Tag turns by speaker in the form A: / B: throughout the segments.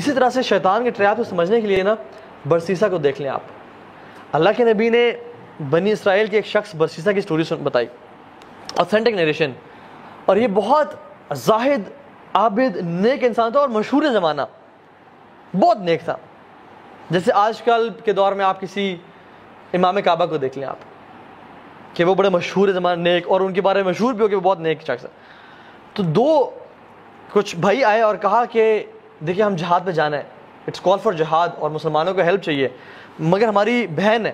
A: اسی طرح سے شیطان کے ٹریپ کو سمجھنے کے لیے نا برسیسا کو دیکھ لیں آپ. اللہ کے نبی نے بنی اسرائیل کے ایک شخص برسیسا کی سٹوری بتائی, اوتھینٹک نیریشن, اور یہ بہت زاہد عابد نیک انسان تھا اور مشہور زمانہ, بہت نیک تھا. جیسے آج کل کے دور میں آپ کسی امام کعبہ کو دیکھ لیں آپ کہ وہ بڑے مشہور زمانہ نیک, اور ان کے بارے میں مشہور بھی ہو کہ وہ بہت نیک شخص ہے. تو کچھ بھائی آئے اور کہا کہ دیکھیے ہم جہاد پہ جانا ہے, اٹس کال فار جہاد, اور مسلمانوں کو ہیلپ چاہیے, مگر ہماری بہن ہے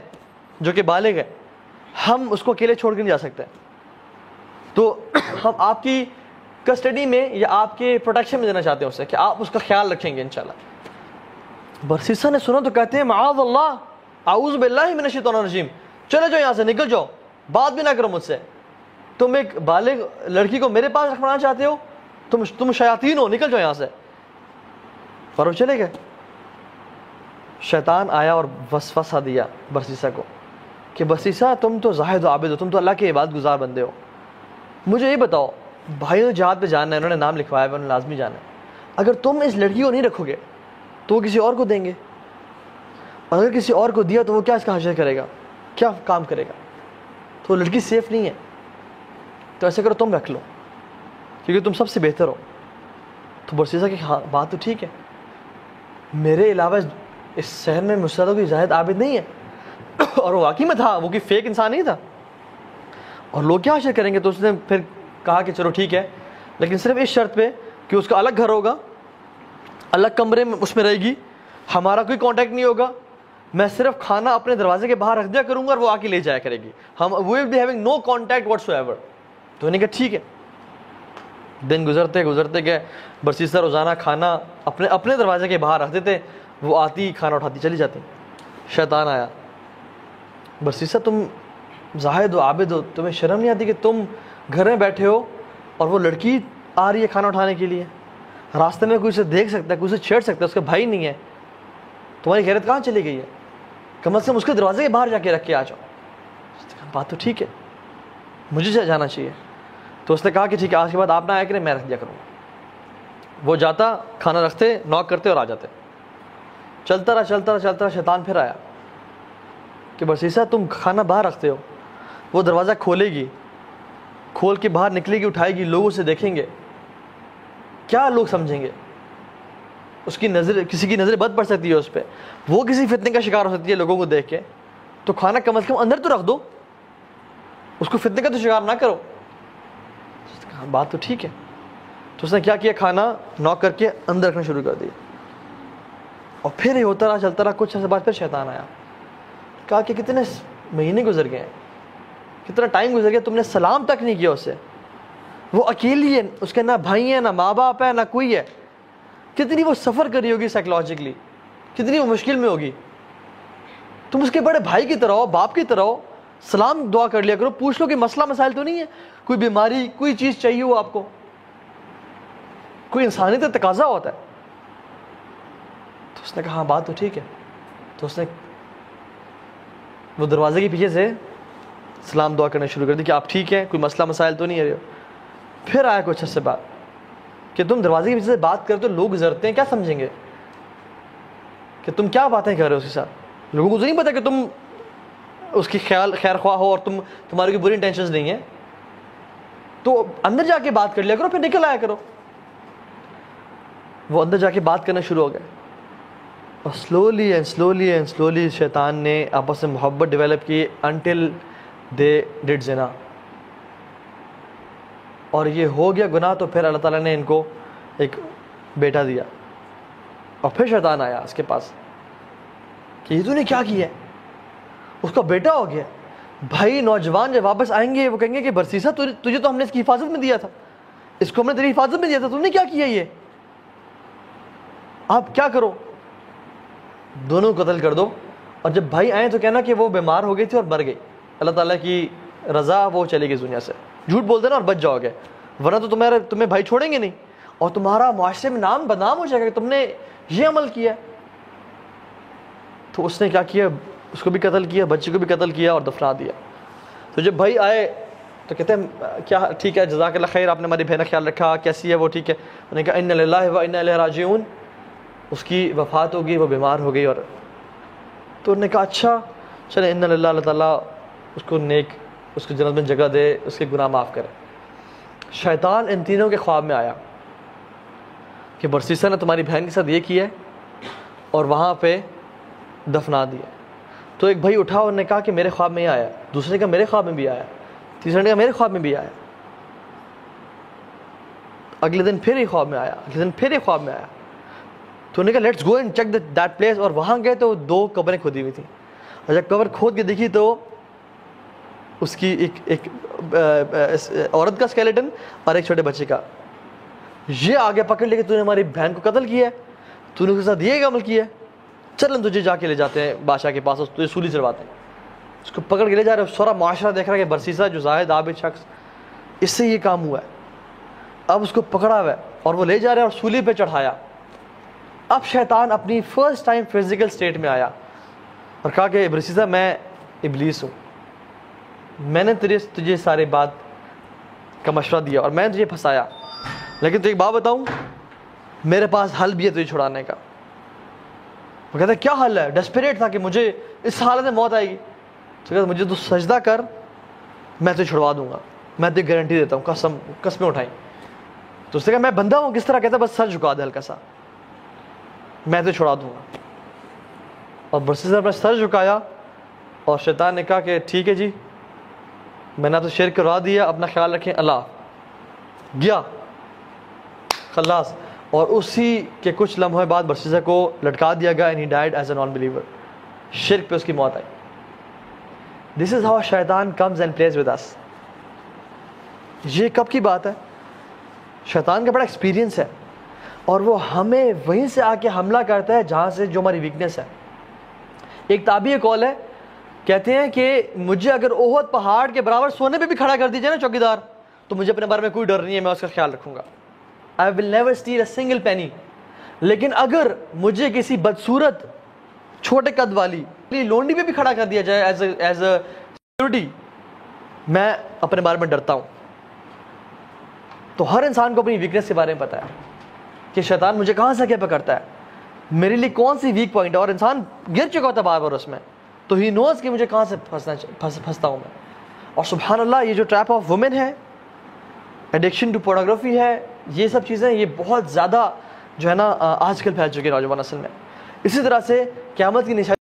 A: جو کہ بالغ ہے, ہم اس کو اکیلے چھوڑ کے نہیں جا سکتے, تو ہم آپ کی کسٹڈی میں یا آپ کے پروٹیکشن میں دینا چاہتے ہیں اسے, کہ آپ اس کا خیال رکھیں گے انشاءاللہ. برسیسا نے سنا تو کہتے ہیں معاذ اللہ, اعوذ باللہ من الشیطان الرجیم, چلے جاؤ یہاں سے, نکل جاؤ, بات بھی نہ کرو مجھ سے. تم ایک بالغ لڑکی کو میرے پاس رکھوانا چاہتے ہو, تم شیاطین ہو, نکل جاؤ یہاں سے. اور وہ چلے گئے. شیطان آیا اور وسوسہ دیا برسیسا کو کہ برسیسا تم تو زاہد و عابد ہو, تم تو اللہ کے عبادت گزار بندے ہو, مجھے یہ بتاؤ, بھائی نے جہاد پہ جانا ہے, انہوں نے نام لکھوایا ہے, انہوں نے لازمی جانا ہے, اگر تم اس لڑکی کو نہیں رکھو گے تو وہ کسی اور کو دیں گے, اور اگر کسی اور کو دیا تو وہ کیا اس کا حشر کرے گا, کیا کام کرے گا, تو وہ لڑکی سیف نہیں ہے. تو ایسے کرو تم رکھ لو کیونکہ تم سب سے بہتر ہو. تو برسیسا کی بات تو ٹھیک ہے, میرے علاوہ اس شہر میں مجھ سے کوئی زاہد عابد نہیں ہے, اور وہ واقعی میں تھا, وہ کوئی فیک انسان نہیں تھا, اور لوگ کیا حشر کریں گے. تو اس نے پھر کہا کہ چلو ٹھیک ہے, لیکن صرف اس شرط پہ کہ اس کا الگ گھر ہوگا, الگ کمرے میں اس میں رہے گی, ہمارا کوئی کانٹیکٹ نہیں ہوگا, میں صرف کھانا اپنے دروازے کے باہر رکھ دیا کروں گا اور وہ آ کے لے جایا کرے گی, ہم we will be having no contact whatsoever. تو انہوں نے کہا ٹھیک ہے. دن گزرتے گئے, برسیسا روزانہ کھانا اپنے دروازے کے باہر رکھ دیتے, وہ آتی کھانا اٹھاتی چلی جاتی. شیطان آیا, برسیسا تم زاہد و عابد ہو, تمہیں شرم نہیں آتی کہ تم گھر میں بیٹھے ہو اور وہ لڑکی آ رہی ہے کھانا اٹھانے کے لیے, راستے میں کوئی اسے دیکھ سکتا ہے, کوئی اسے چھیڑ سکتا ہے, اس کا بھائی نہیں ہے, تمہاری غیرت کہاں چلی گئی ہے, کم از کم اس کے دروازے کے باہر جا کے رکھ کے آ جاؤ. بات تو ٹھیک ہے, مجھے جانا چاہیے. تو اس نے کہا کہ ٹھیک ہے, آج کے بعد آپ نہ آیا کریں, میں رکھ دیا کروں. وہ جاتا, کھانا رکھتے, ناک کرتے اور آ جاتے. چلتا رہا. شیطان پھر آیا کہ برسیسا تم کھانا باہر رکھتے ہو, وہ دروازہ کھولے گی, کھول کے باہر نکلے گی, اٹھائے گی, لوگ اسے دیکھیں گے, کیا لوگ سمجھیں گے, اس کی نظر, کسی کی نظر بد پڑ سکتی ہے اس پہ, وہ کسی فتنے کا شکار ہو سکتی ہے لوگوں کو دیکھ کے. تو کھانا کم از کم اندر تو رکھ دو, اس کو فتنے کا تو شکار نہ کرو. بات تو ٹھیک ہے. تو اس نے کیا کیا, کھانا ناک کر کے اندر رکھنا شروع کر دیا. اور پھر یہ ہوتا رہا, چلتا رہا. کچھ عرصے بعد پھر شیطان آیا, کہا کہ کتنے مہینے گزر گئے ہیں, کتنا ٹائم گزر گیا, تم نے سلام تک نہیں کیا اسے, وہ اکیلی ہے, اس کے نہ بھائی ہیں, نہ ماں باپ ہے, نہ کوئی ہے. کتنی وہ سفر کری ہوگی سائیکولوجیکلی, کتنی وہ مشکل میں ہوگی. تم اس کے بڑے بھائی کی طرح ہو, باپ کی طرح ہو, سلام دعا کر لیا کرو, پوچھ لو کہ مسئلہ مسائل تو نہیں ہے, کوئی بیماری, کوئی چیز چاہیے ہو آپ کو, کوئی انسانیت تقاضا ہوتا ہے. تو اس نے کہا ہاں بات تو ٹھیک ہے. تو اس نے وہ دروازے کے پیچھے سے سلام دعا کرنا شروع کر دی کہ آپ ٹھیک ہیں, کوئی مسئلہ مسائل تو نہیں ہے. پھر آیا کچھ عرصے بعد کہ تم دروازے کے پیچھے سے بات کرتے ہو, لوگ گزرتے ہیں, کیا سمجھیں گے کہ تم کیا باتیں کر رہے ہو اس کے ساتھ. لوگوں کو تو نہیں پتا کہ تم اس کی خیر خواہ ہو اور تمہاری کوئی بری انٹینشنز نہیں ہیں. تو اندر جا کے بات کر لیا کرو, پھر نکل آیا کرو. وہ اندر جا کے بات کرنا شروع ہو گئے, اور سلولی شیطان نے آپس میں محبت ڈیولپ کی, انٹل دے ڈڈ زنا. اور یہ ہو گیا گناہ, تو پھر اللہ تعالیٰ نے ان کو ایک بیٹا دیا. اور پھر شیطان آیا اس کے پاس کہ یہ تو نے کیا کیا ہے, اس کا بیٹا ہو گیا. بھائی نوجوان جب واپس آئیں گے وہ کہیں گے کہ برسیسا تجھے تو ہم نے اس کی حفاظت میں دیا تھا, اس کو ہم نے تیری حفاظت میں دیا تھا, تم نے کیا کیا, یہ آپ کیا کرو, دونوں کو قتل کر دو. اور جب بھائی آئے تو کہنا کہ وہ بیمار ہو گئی تھی اور مر گئی, اللہ تعالیٰ کی رضا وہ چلی گئی دنیا سے. جھوٹ بول دینا اور بچ جاؤ گے, ورنہ تو تمہیں بھائی چھوڑیں گے نہیں, اور تمہارا معاشرے میں نام بدنام ہو جائے گا کہ تم نے یہ عمل کیا. تو اس نے کیا کیا, اس کو بھی قتل کیا, بچے کو بھی قتل کیا اور دفنا دیا. تو جب بھائی آئے تو کہتے ہیں کیا ٹھیک ہے, جزاک اللہ خیر, آپ نے ہماری بہن کا خیال رکھا, کیسی ہے وہ, ٹھیک ہے. انہوں نے کہا انا للہ و انا الیہ راجعون, اس کی وفات ہوگی, وہ بیمار ہو گئی. اور تو انہوں نے کہا اچھا چلے ان اللہ, اللہ تعالیٰ اس کو نیک, اس کو جنت میں جگہ دے, اس کے گناہ معاف کرے. شیطان ان تینوں کے خواب میں آیا کہ برسیسا نے تمہاری بہن کے ساتھ یہ کیا ہے اور وہاں پہ دفنا دیا. تو ایک بھائی اٹھا اور نے کہا کہ میرے خواب میں یہ آیا, دوسرے نے کہا میرے خواب میں بھی آیا, تیسرے نے کہا میرے خواب میں بھی آیا. اگلے دن پھر یہ خواب میں آیا, اگلے دن پھر یہ خواب میں آیا. تو انہوں نے کہا let's go and check that place. اور وہاں گئے تو 2 قبریں کھودی ہوئی تھیں, اور جب قبر کھود کے دیکھی تو اس کی ایک عورت کا اسکیلیٹن اور ایک چھوٹے بچے کا. یہ آگے پکڑ لے کے تو نے ہماری بہن کو قتل کیا ہے, تو نے اس کے ساتھ یہ عمل کیا ہے, چل ہم تجھے جا کے لے جاتے ہیں بادشاہ کے پاس, تجھے سولی چڑھواتے ہیں. اس کو پکڑ کے لے جا رہے ہیں. سارا معاشرہ دیکھ رہا ہے کہ برسیسا جو زاہد عابد شخص, اس سے یہ کام ہوا ہے. اب اس کو پکڑا ہوا ہے اور وہ لے جا رہے ہیں اور سولی پہ چڑھایا. اب شیطان اپنی فرسٹ ٹائم فزیکل سٹیٹ میں آیا اور کہا کہ برسیسا میں ابلیس ہوں, میں نے تجھے سارے بات کا مشورہ دیا اور میں نے تجھے پھنسایا, لیکن تو ایک بات بتاؤں, میرے پاس حل بھی ہے تجھے چھڑانے کا. وہ کہتا ہے کیا حل ہے؟ ڈیسپریٹ تھا کہ مجھے اس حالت میں موت آئے گی. تو کہتا مجھے تو سجدہ کر, میں تجھے چھڑوا دوں گا, میں تجھے گارنٹی دیتا ہوں, قسمیں اٹھائیں. تو اس نے کہا میں بندہ ہوں کس طرح؟ کہتا بس سر جھکا دے ہلکا سا, میں تجھے چھڑا دوں گا. اور برسیسا نے اپنا سر جھکایا اور شیطان نے کہا کہ ٹھیک ہے جی, میں نے تو شرک کروا دیا, اپنا خیال رکھیں, اللہ گیا خلاص. اور اسی کے کچھ لمحے بعد برسیسا کو لٹکا دیا گیا, and he died as a non believer. شرک پہ اس کی موت آئی. دس از ہاؤ شیطان comes and plays with us. یہ کب کی بات ہے؟ شیطان کا بڑا ایکسپیرینس ہے, اور وہ ہمیں وہیں سے آ کے حملہ کرتا ہے جہاں سے جو ہماری ویکنیس ہے. ایک تابعی قول ہے, کہتے ہیں کہ مجھے اگر احد پہاڑ کے برابر سونے پہ بھی کھڑا کر دیجیے نا چوکیدار, تو مجھے اپنے بارے میں کوئی ڈر نہیں ہے, میں اس کا خیال رکھوں گا. I will never steal a single penny. لیکن اگر مجھے کسی بدصورت چھوٹے قد والی لونڈی پہ بھی کھڑا کر دیا جائے ایز اے سیکورٹی, میں اپنے بارے میں ڈرتا ہوں. تو ہر انسان کو اپنی ویکنیس کے بارے میں پتا ہے کہ شیطان مجھے کہاں سے کیا پکڑتا ہے, میرے لیے کون سی ویک پوائنٹ ہے, اور انسان گر چکا ہوتا ہے بار بار اس میں, تو ہی نوز کہ مجھے کہاں سے پھنستا ہوں میں. اور سبحان اللہ, یہ جو ٹریپ آف وومن ہے, ایڈکشن ٹو پورنوگرافی ہے, یہ سب چیزیں یہ بہت زیادہ جو ہے نا آج کل پھیل چکی ہے نوجوان نسل میں. اسی طرح سے قیامت کی نشانی